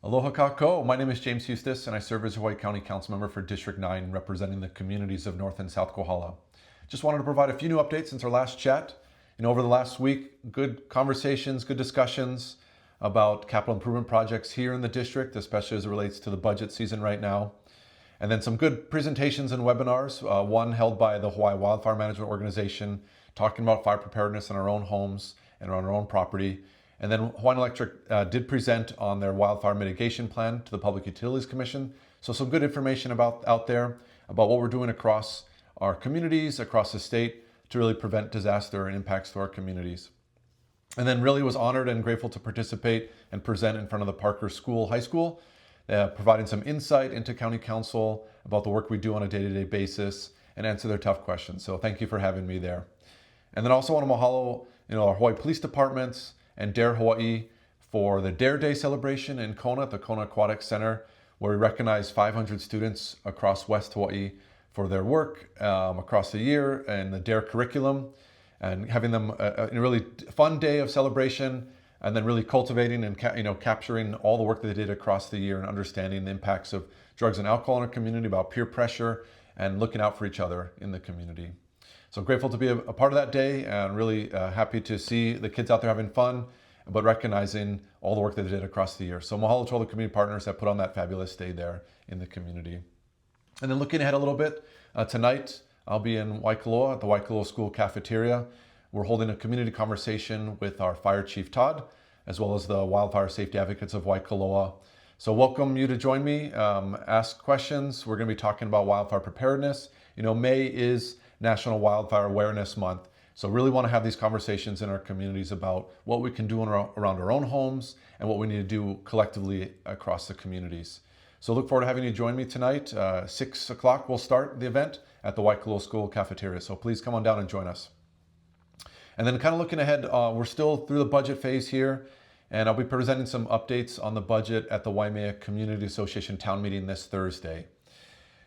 Aloha kako. My name is James Hustace, and I serve as Hawaii County Council Member for District 9, representing the communities of North and South Kohala. Just wanted to provide a few new updates since our last chat. Over the last week, good conversations, good discussions about capital improvement projects here in the district, especially as it relates to the budget season right now. And then some good presentations and webinars, one held by the Hawaii Wildfire Management Organization, talking about fire preparedness in our own homes and on our own property. And then Hawaiian Electric did present on their wildfire mitigation plan to the Public Utilities Commission. So some good information out there about what we're doing across our communities, across the state, to really prevent disaster and impacts to our communities. And then really was honored and grateful to participate and present in front of the Parker High School, providing some insight into County Council about the work we do on a day-to-day basis and answer their tough questions. So thank you for having me there. And then also want to mahalo, our Hawaii Police Departments and Dare Hawaii for the Dare Day celebration in Kona at the Kona Aquatic Center, where we recognize 500 students across West Hawaii for their work across the year and the Dare curriculum, and having them a really fun day of celebration, and then really cultivating and capturing all the work that they did across the year and understanding the impacts of drugs and alcohol in our community, about peer pressure and looking out for each other in the community. So grateful to be a part of that day, and really happy to see the kids out there having fun, but recognizing all the work that they did across the year. So mahalo to all the community partners that put on that fabulous day there in the community. And then looking ahead a little bit, tonight I'll be in Waikoloa at the Waikoloa School cafeteria. We're holding a community conversation with our Fire Chief Todd, as well as the Wildfire Safety Advocates of Waikoloa. So welcome you to join me, ask questions. We're going to be talking about wildfire preparedness. May is National Wildfire Awareness Month. So really want to have these conversations in our communities about what we can do around our own homes and what we need to do collectively across the communities. So look forward to having you join me tonight. 6 o'clock we'll start the event at the Waikoloa School cafeteria. So please come on down and join us. And then kind of looking ahead, we're still through the budget phase here, and I'll be presenting some updates on the budget at the Waimea Community Association town meeting this Thursday.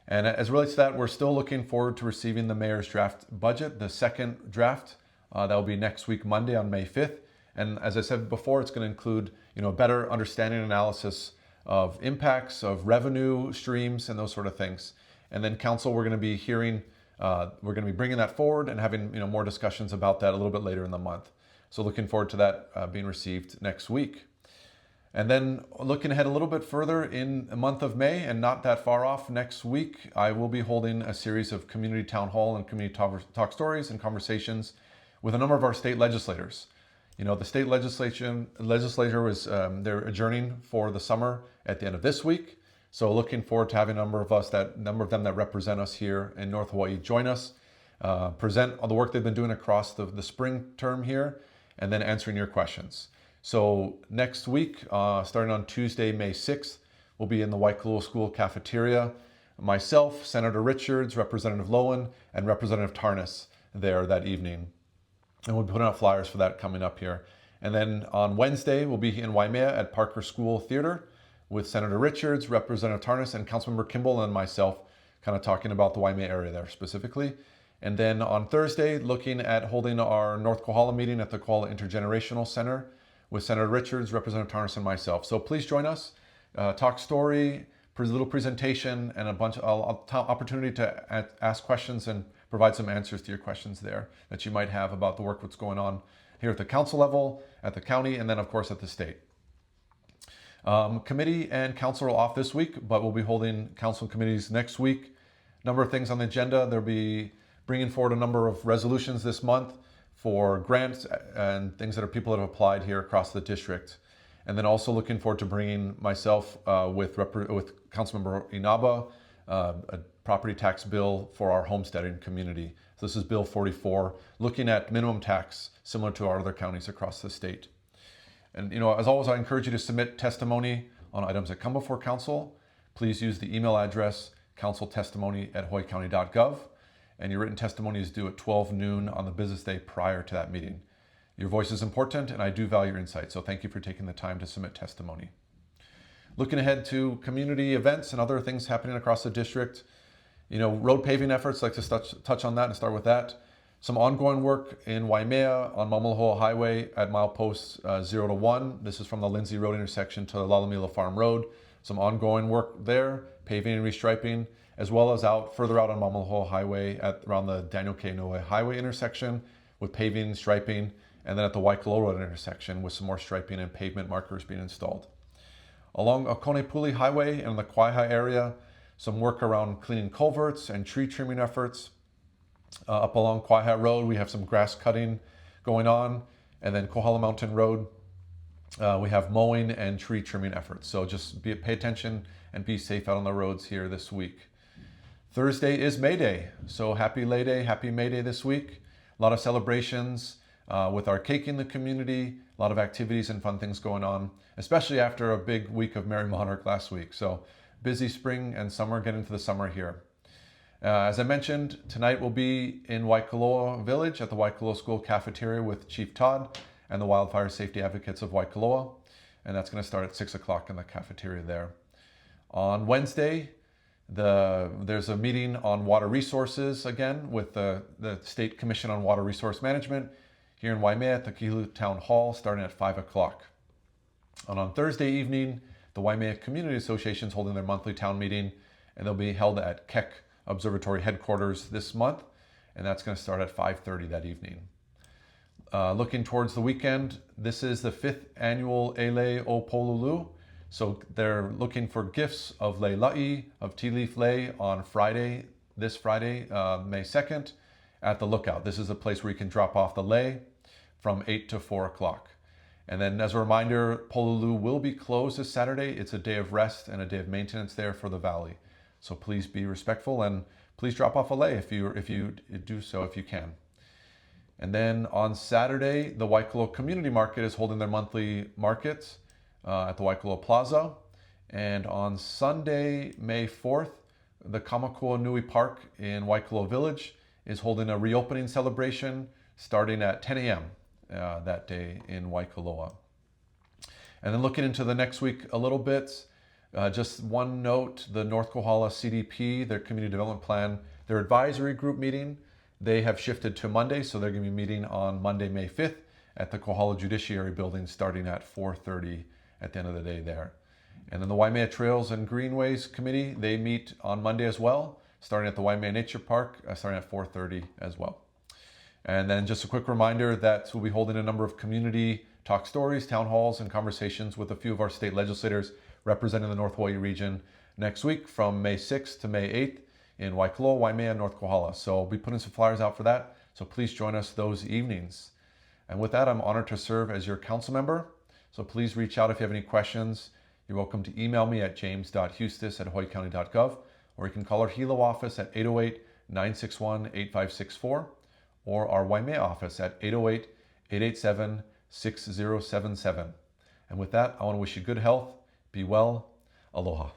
And as it relates to that, we're still looking forward to receiving the mayor's draft budget, the second draft. That will be next week, Monday on May 5th. And as I said before, it's going to include better understanding and analysis of impacts, of revenue streams, and those sort of things. And then council, we're going to be hearing, we're going to be bringing that forward and having more discussions about that a little bit later in the month. So looking forward to that being received next week. And then looking ahead a little bit further in the month of May, and not that far off, next week, I will be holding a series of community town hall and community talk stories and conversations with a number of our state legislators. The state legislature was, they're adjourning for the summer at the end of this week. So looking forward to having a number of them that represent us here in North Hawaii join us, present all the work they've been doing across the spring term here, and then answering your questions. So next week, starting on Tuesday, May 6th, we'll be in the Waikoloa School cafeteria. Myself, Senator Richards, Representative Lowen, and Representative Tarnas there that evening. And we'll be putting out flyers for that coming up here. And then on Wednesday, we'll be in Waimea at Parker School Theater with Senator Richards, Representative Tarnas, and Councilmember Kimball and myself, kind of talking about the Waimea area there specifically. And then on Thursday, looking at holding our North Kohala meeting at the Kohala Intergenerational Center with Senator Richards, Representative Tarnas, and myself. So please join us, talk story, little presentation, and a bunch of opportunity to ask questions and provide some answers to your questions there that you might have about the work that's going on here at the council level, at the county, and then of course at the state. Committee and council are off this week, but we'll be holding council and committees next week. Number of things on the agenda. They'll be bringing forward a number of resolutions this month for grants and things that people that have applied here across the district. And then also looking forward to bringing myself with Councilmember Inaba, a property tax bill for our homesteading community. So this is Bill 44, looking at minimum tax similar to our other counties across the state. And as always, I encourage you to submit testimony on items that come before council. Please use the email address counciltestimony@hawaiicounty.gov, and your written testimony is due at 12 noon on the business day prior to that meeting. Your voice is important, and I do value your insight, so thank you for taking the time to submit testimony. Looking ahead to community events and other things happening across the district, road paving efforts, like to touch on that and start with that. Some ongoing work in Waimea on Mamalahoa Highway at mileposts 0 to 1. This is from the Lindsay Road intersection to Lalamila Farm Road. Some ongoing work there, paving and restriping, as well as further out on Mamalahoa Highway around the Daniel K. Noe Highway intersection with paving, striping, and then at the Waikoloa Road intersection with some more striping and pavement markers being installed. Along Okonepuli Highway and the Kohala area, some work around cleaning culverts and tree trimming efforts. Up along Kohala Road, we have some grass cutting going on. And then Kohala Mountain Road, we have mowing and tree trimming efforts. So just pay attention and be safe out on the roads here this week. Thursday is May Day. So happy May Day this week. A lot of celebrations with our cake in the community, a lot of activities and fun things going on, especially after a big week of Merry Monarch last week. So busy spring and summer, getting into the summer here. As I mentioned, tonight we'll be in Waikoloa Village at the Waikoloa School Cafeteria with Chief Todd and the Wildfire Safety Advocates of Waikoloa. And that's going to start at 6 o'clock in the cafeteria there. On Wednesday, there's a meeting on water resources again with the State Commission on Water Resource Management here in Waimea at the Kohala Town Hall starting at 5 o'clock. And on Thursday evening, the Waimea Community Association is holding their monthly town meeting, and they'll be held at Keck Observatory headquarters this month, and that's going to start at 5:30 that evening. Looking towards the weekend, this is the 5th annual Ele o Polulu. So they're looking for gifts of Leilai, of tea leaf lei on Friday, this Friday, May 2nd, at the Lookout. This is a place where you can drop off the lei from 8 to 4 o'clock. And then as a reminder, Polulu will be closed this Saturday. It's a day of rest and a day of maintenance there for the valley. So please be respectful and please drop off a lei if you do so if you can. And then on Saturday, the Waikoloa Community Market is holding their monthly markets at the Waikoloa Plaza. And on Sunday, May 4th, the Kamakua Nui Park in Waikoloa Village is holding a reopening celebration starting at 10 a.m. That day in Waikoloa. And then looking into the next week a little bit, just one note, the North Kohala CDP, their Community Development Plan, their advisory group meeting, they have shifted to Monday, so they're going to be meeting on Monday, May 5th at the Kohala Judiciary Building starting at 4:30 at the end of the day there. And then the Waimea Trails and Greenways Committee, they meet on Monday as well, starting at the Waimea Nature Park, starting at 4:30 as well. And then just a quick reminder that we'll be holding a number of community talk stories, town halls, and conversations with a few of our state legislators representing the North Hawaii region next week from May 6th to May 8th in Waikoloa, Waimea, and North Kohala. So we'll be putting some flyers out for that. So please join us those evenings. And with that, I'm honored to serve as your council member. So please reach out if you have any questions. You're welcome to email me at james.hustace@hawaiicounty.gov, or you can call our Hilo office at 808-961-8564, or our Waimea office at 808-887-6077. And with that, I want to wish you good health, be well, aloha.